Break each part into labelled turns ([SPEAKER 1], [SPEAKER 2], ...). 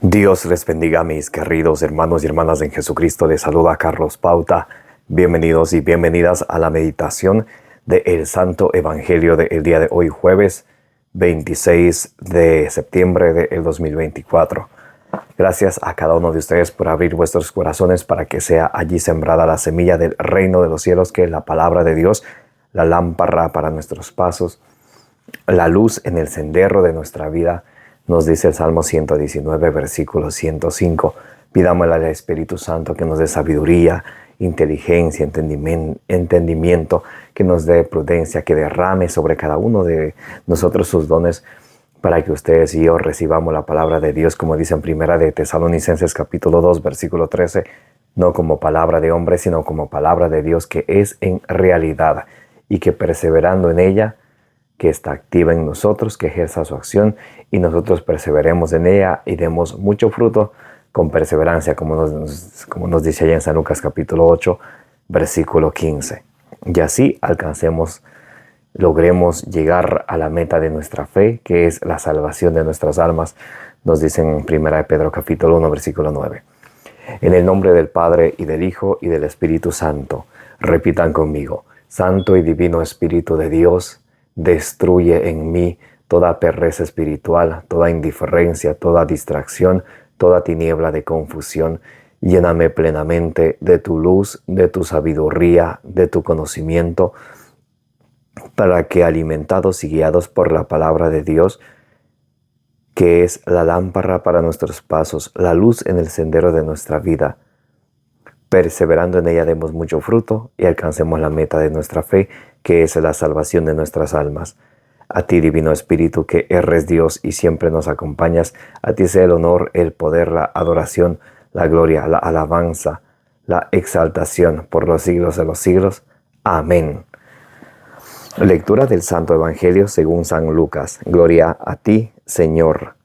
[SPEAKER 1] Dios les bendiga, mis queridos hermanos y hermanas en Jesucristo. Les saluda Carlos Pauta. Bienvenidos y bienvenidas a la meditación del Santo Evangelio del día de hoy, jueves 26 de septiembre del 2024. Gracias a cada uno de ustedes por abrir vuestros corazones para que sea allí sembrada la semilla del reino de los cielos, que es la palabra de Dios, la lámpara para nuestros pasos, la luz en el sendero de nuestra vida. Nos dice el Salmo 119, versículo 105. Pidámosle al Espíritu Santo que nos dé sabiduría, inteligencia, entendimiento, que nos dé prudencia, que derrame sobre cada uno de nosotros sus dones, para que ustedes y yo recibamos la palabra de Dios, como dice en Primera de Tesalonicenses capítulo 2, versículo 13, no como palabra de hombre, sino como palabra de Dios, que es en realidad, y que perseverando en ella, que está activa en nosotros, que ejerza su acción, y nosotros perseveremos en ella y demos mucho fruto con perseverancia, como nos dice allá en San Lucas capítulo 8, versículo 15. Y así logremos llegar a la meta de nuestra fe, que es la salvación de nuestras almas, nos dice en 1 Pedro capítulo 1, versículo 9. En el nombre del Padre, y del Hijo, y del Espíritu Santo, repitan conmigo: Santo y Divino Espíritu de Dios, destruye en mí toda pereza espiritual, toda indiferencia, toda distracción, toda tiniebla de confusión. Lléname plenamente de tu luz, de tu sabiduría, de tu conocimiento, para que, alimentados y guiados por la palabra de Dios, que es la lámpara para nuestros pasos, la luz en el sendero de nuestra vida, perseverando en ella demos mucho fruto y alcancemos la meta de nuestra fe, que es la salvación de nuestras almas. A ti, Divino Espíritu, que eres Dios y siempre nos acompañas, a ti sea el honor, el poder, la adoración, la gloria, la alabanza, la exaltación por los siglos de los siglos. Amén. Lectura del Santo Evangelio según San Lucas. Gloria a ti, Señor.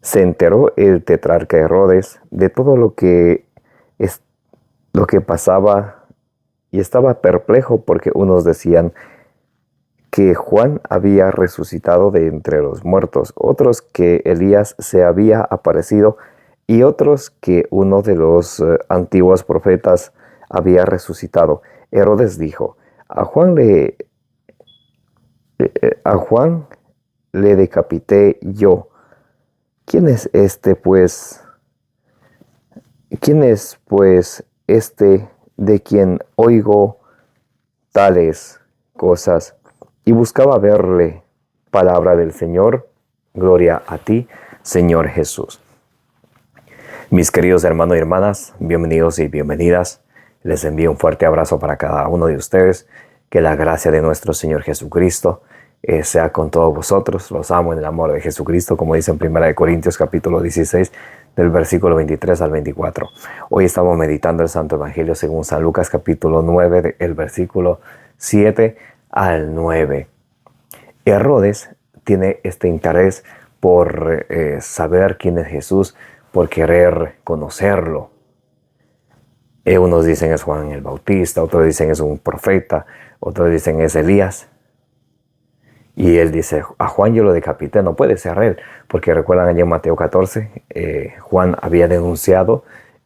[SPEAKER 1] Se enteró el tetrarca Herodes de todo lo que pasaba, y estaba perplejo, porque unos decían que Juan había resucitado de entre los muertos, otros que Elías se había aparecido, y otros que uno de los antiguos profetas había resucitado. Herodes dijo: a Juan le decapité yo. ¿Quién es pues este de quien oigo tales cosas? Y buscaba verle. Palabra del Señor. Gloria a ti, Señor Jesús. Mis queridos hermanos y hermanas, bienvenidos y bienvenidas. Les envío un fuerte abrazo para cada uno de ustedes. Que la gracia de nuestro Señor Jesucristo sea con todos vosotros. Los amo en el amor de Jesucristo, como dice en 1 Corintios capítulo 16, del versículo 23 al 24. Hoy estamos meditando el Santo Evangelio según San Lucas capítulo 9, el versículo 7 al 9. Herodes tiene este interés por saber quién es Jesús, por querer conocerlo. Unos dicen es Juan el Bautista, otros dicen es un profeta, otros dicen es Elías. Y él dice: a Juan yo lo decapité. No puede ser él, porque recuerdan allá en Mateo 14, Juan había denunciado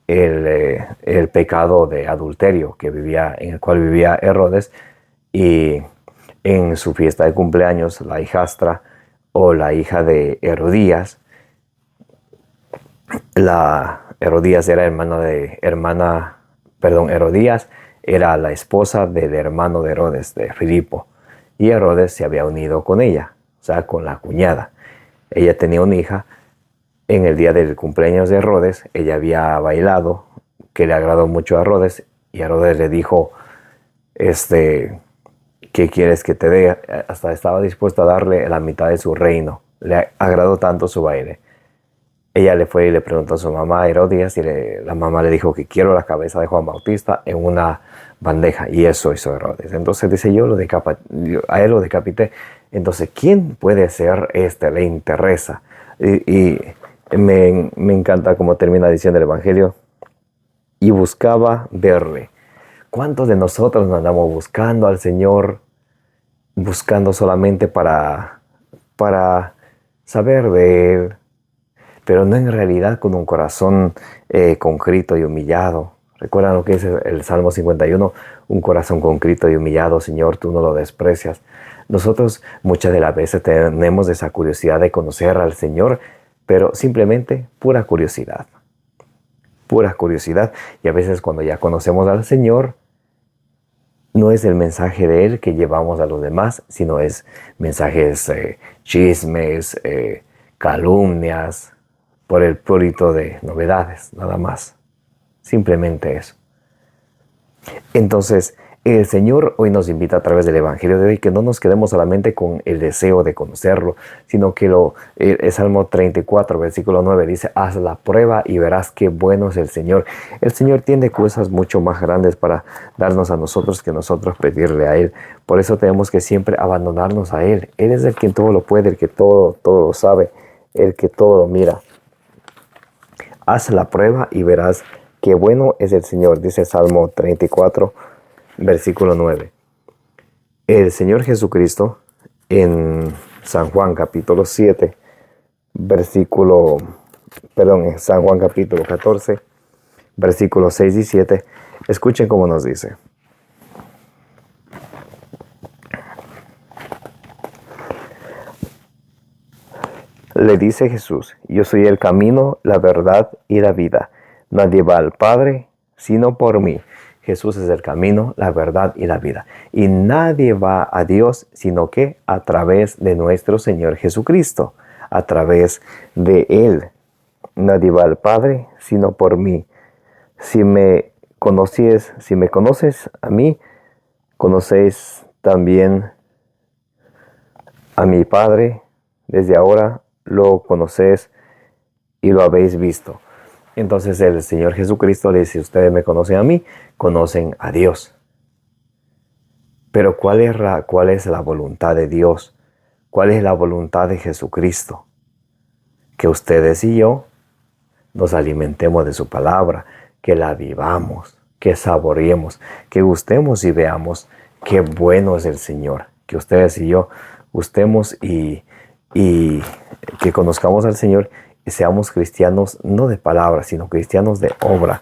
[SPEAKER 1] el pecado de adulterio en el cual vivía Herodes, y en su fiesta de cumpleaños la hijastra o la hija de Herodías, Herodías era la esposa del hermano de Herodes, de Filipo. Y Herodes se había unido con ella, o sea, con la cuñada. Ella tenía una hija. En el día del cumpleaños de Herodes, ella había bailado, que le agradó mucho a Herodes, y Herodes le dijo, ¿qué quieres que te dé? Hasta estaba dispuesto a darle la mitad de su reino. Le agradó tanto su baile. Ella le fue y le preguntó a su mamá Herodías, y la mamá le dijo que quiero la cabeza de Juan Bautista en una bandeja, y eso hizo Herodes. Entonces dice: a él lo decapité. Entonces, ¿quién puede ser le interesa? Y me encanta cómo termina diciendo el Evangelio: y buscaba verle. ¿Cuántos de nosotros nos andamos buscando al Señor, buscando solamente para saber de Él? pero no en realidad con un corazón contrito y humillado. ¿Recuerdan lo que dice el Salmo 51? Un corazón contrito y humillado, Señor, tú no lo desprecias. Nosotros muchas de las veces tenemos esa curiosidad de conocer al Señor, pero simplemente pura curiosidad. Pura curiosidad. Y a veces cuando ya conocemos al Señor, no es el mensaje de Él que llevamos a los demás, sino es mensajes, chismes, calumnias, por el purito de novedades, nada más. Simplemente eso. Entonces, el Señor hoy nos invita a través del Evangelio de hoy que no nos quedemos solamente con el deseo de conocerlo, sino que el Salmo 34, versículo 9 dice, haz la prueba y verás qué bueno es el Señor. El Señor tiene cosas mucho más grandes para darnos a nosotros que nosotros pedirle a Él. Por eso tenemos que siempre abandonarnos a Él. Él es el quien todo lo puede, el que todo lo sabe, el que todo lo mira. Haz la prueba y verás qué bueno es el Señor, dice Salmo 34, versículo 9. El Señor Jesucristo en San Juan capítulo 7, en San Juan capítulo 14, versículos 6 y 7, escuchen cómo nos dice. Le dice Jesús, yo soy el camino, la verdad y la vida. Nadie va al Padre sino por mí. Jesús es el camino, la verdad y la vida. Y nadie va a Dios sino que a través de nuestro Señor Jesucristo. A través de Él. Nadie va al Padre sino por mí. Si me conoces a mí, conocéis también a mi Padre. Desde ahora lo conocéis y lo habéis visto. Entonces el Señor Jesucristo le dice, ustedes me conocen a mí, conocen a Dios. Pero ¿cuál es la voluntad de Dios? ¿Cuál es la voluntad de Jesucristo? Que ustedes y yo nos alimentemos de su palabra, que la vivamos, que saboreemos, que gustemos y veamos qué bueno es el Señor. Que ustedes y yo gustemos y que conozcamos al Señor y seamos cristianos no de palabra, sino cristianos de obra.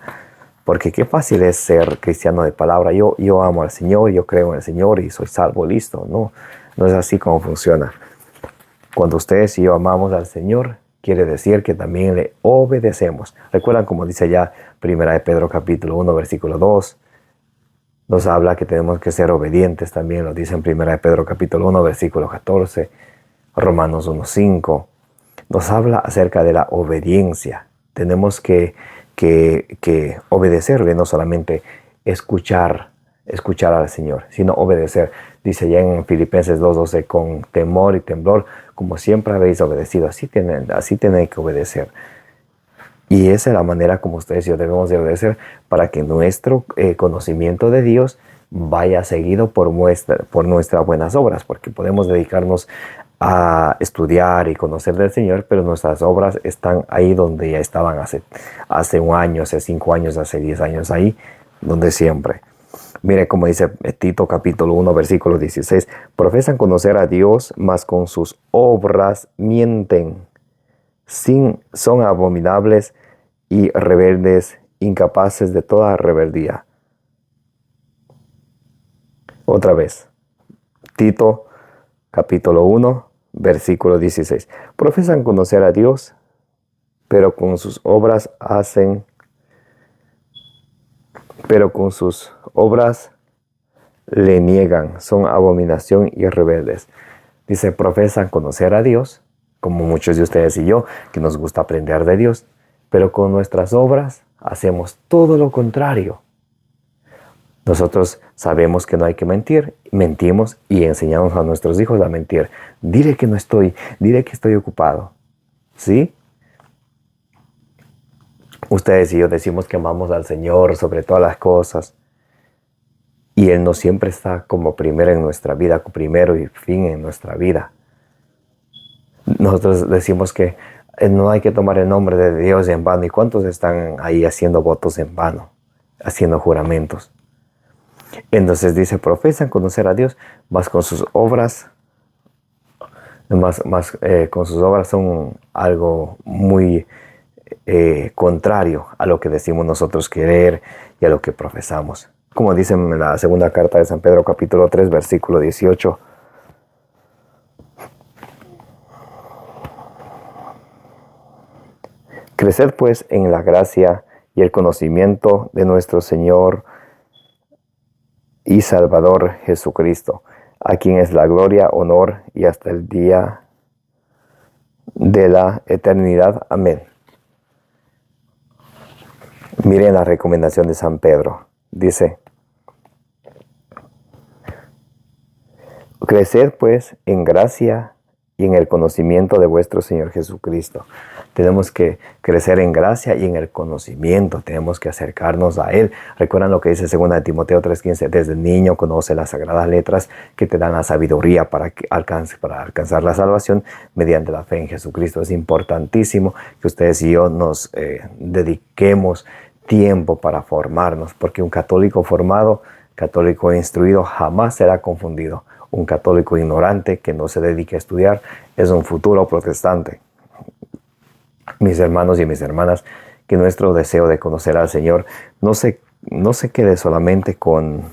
[SPEAKER 1] Porque qué fácil es ser cristiano de palabra. Yo amo al Señor, yo creo en el Señor y soy salvo, listo. No es así como funciona. Cuando ustedes y yo amamos al Señor, quiere decir que también le obedecemos. Recuerdan como dice allá 1 de Pedro capítulo 1, versículo 2. Nos habla que tenemos que ser obedientes también. Lo dice en 1 de Pedro capítulo 1, versículo 14. Romanos 1, 5. Nos habla acerca de la obediencia. Tenemos que obedecerle, no solamente escuchar al Señor, sino obedecer. Dice ya en Filipenses 2:12, con temor y temblor, como siempre habéis obedecido. Así tienen que obedecer. Y esa es la manera como ustedes y yo debemos de obedecer para que nuestro conocimiento de Dios vaya seguido por nuestras buenas obras, porque podemos dedicarnos a estudiar y conocer del Señor, pero nuestras obras están ahí donde ya estaban hace un año, hace 5 años, hace 10 años, ahí donde siempre. Mire como dice Tito capítulo 1, versículo 16. Profesan conocer a Dios, mas con sus obras mienten. Son abominables y rebeldes, incapaces de toda rebeldía. Otra vez. Tito capítulo 1, versículo 16. Profesan conocer a Dios, pero con sus obras le niegan, son abominación y rebeldes. Dice, profesan conocer a Dios, como muchos de ustedes y yo, que nos gusta aprender de Dios, pero con nuestras obras hacemos todo lo contrario. Nosotros sabemos que no hay que mentir, mentimos y enseñamos a nuestros hijos a mentir. Dile que no estoy, dile que estoy ocupado. ¿Sí? Ustedes y yo decimos que amamos al Señor sobre todas las cosas. Y Él no siempre está como primero en nuestra vida, primero y fin en nuestra vida. Nosotros decimos que no hay que tomar el nombre de Dios en vano. ¿Y cuántos están ahí haciendo votos en vano? Haciendo juramentos. Entonces dice, profesan conocer a Dios, mas con sus obras Con sus obras son algo muy contrario a lo que decimos nosotros querer y a lo que profesamos. Como dice en la segunda carta de San Pedro, capítulo 3, versículo 18. Creced pues en la gracia y el conocimiento de nuestro Señor y Salvador Jesucristo, a quien es la gloria, honor y hasta el día de la eternidad. Amén. Miren la recomendación de San Pedro. Dice: creced pues en gracia y en el conocimiento de vuestro Señor Jesucristo. Tenemos que crecer en gracia y en el conocimiento. Tenemos que acercarnos a Él. Recuerdan lo que dice 2 Timoteo 3:15. Desde niño conoce las sagradas letras que te dan la sabiduría para alcanzar la salvación mediante la fe en Jesucristo. Es importantísimo que ustedes y yo nos dediquemos tiempo para formarnos, porque un católico formado, católico instruido, jamás será confundido. Un católico ignorante que no se dedique a estudiar es un futuro protestante. Mis hermanos y mis hermanas, que nuestro deseo de conocer al Señor no se quede solamente con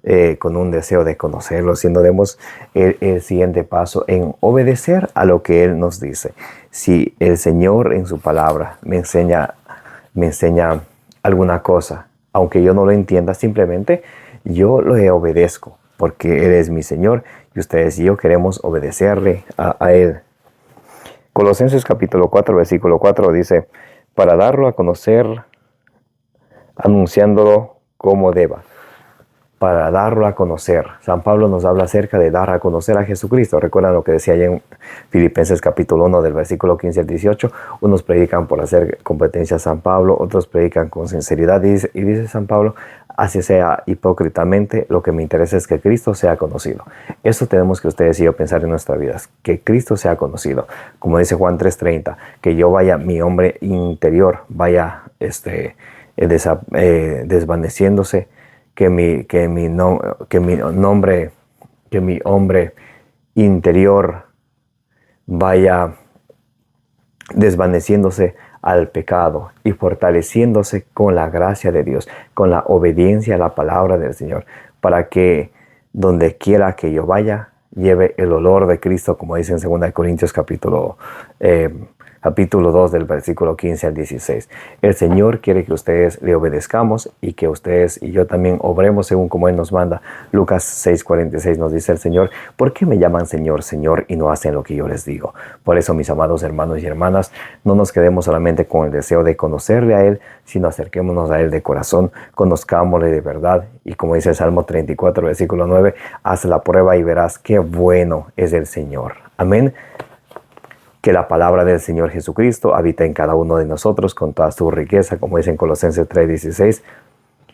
[SPEAKER 1] un deseo de conocerlo, sino demos el siguiente paso en obedecer a lo que Él nos dice. Si el Señor en su palabra me enseña alguna cosa, aunque yo no lo entienda, simplemente yo le obedezco, porque Él es mi Señor y ustedes y yo queremos obedecerle a Él. Colosenses capítulo 4, versículo 4 dice: para darlo a conocer, anunciándolo como deba. Para darlo a conocer. San Pablo nos habla acerca de dar a conocer a Jesucristo. Recuerdan lo que decía allá en Filipenses capítulo 1 del versículo 15 al 18. Unos predican por hacer competencia a San Pablo, otros predican con sinceridad. Y dice San Pablo: así sea hipócritamente, lo que me interesa es que Cristo sea conocido. Eso tenemos que ustedes y yo pensar en nuestras vidas, que Cristo sea conocido. Como dice Juan 3:30, que yo vaya, mi hombre interior vaya desvaneciéndose, que mi hombre interior vaya desvaneciéndose al pecado y fortaleciéndose con la gracia de Dios, con la obediencia a la palabra del Señor, para que donde quiera que yo vaya, lleve el olor de Cristo, como dice en 2 Corintios capítulo 2 del versículo 15 al 16. El Señor quiere que ustedes le obedezcamos y que ustedes y yo también obremos según como Él nos manda. Lucas 6:46 nos dice el Señor: ¿por qué me llaman Señor, Señor, y no hacen lo que yo les digo? Por eso, mis amados hermanos y hermanas, no nos quedemos solamente con el deseo de conocerle a Él, sino acerquémonos a Él de corazón, conozcámosle de verdad. Y como dice el Salmo 34, versículo 9, haz la prueba y verás qué bueno es el Señor. Amén. Que la palabra del Señor Jesucristo habita en cada uno de nosotros con toda su riqueza, como dice en Colosenses 3:16.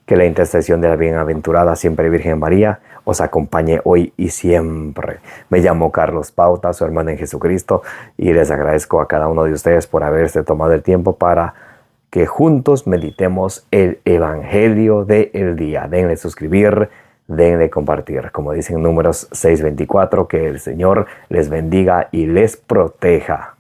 [SPEAKER 1] Que la intercesión de la bienaventurada siempre Virgen María os acompañe hoy y siempre. Me llamo Carlos Pauta, su hermano en Jesucristo, y les agradezco a cada uno de ustedes por haberse tomado el tiempo para que juntos meditemos el Evangelio del día. Denle suscribir, denle compartir. Como dicen Números 6:24, que el Señor les bendiga y les proteja.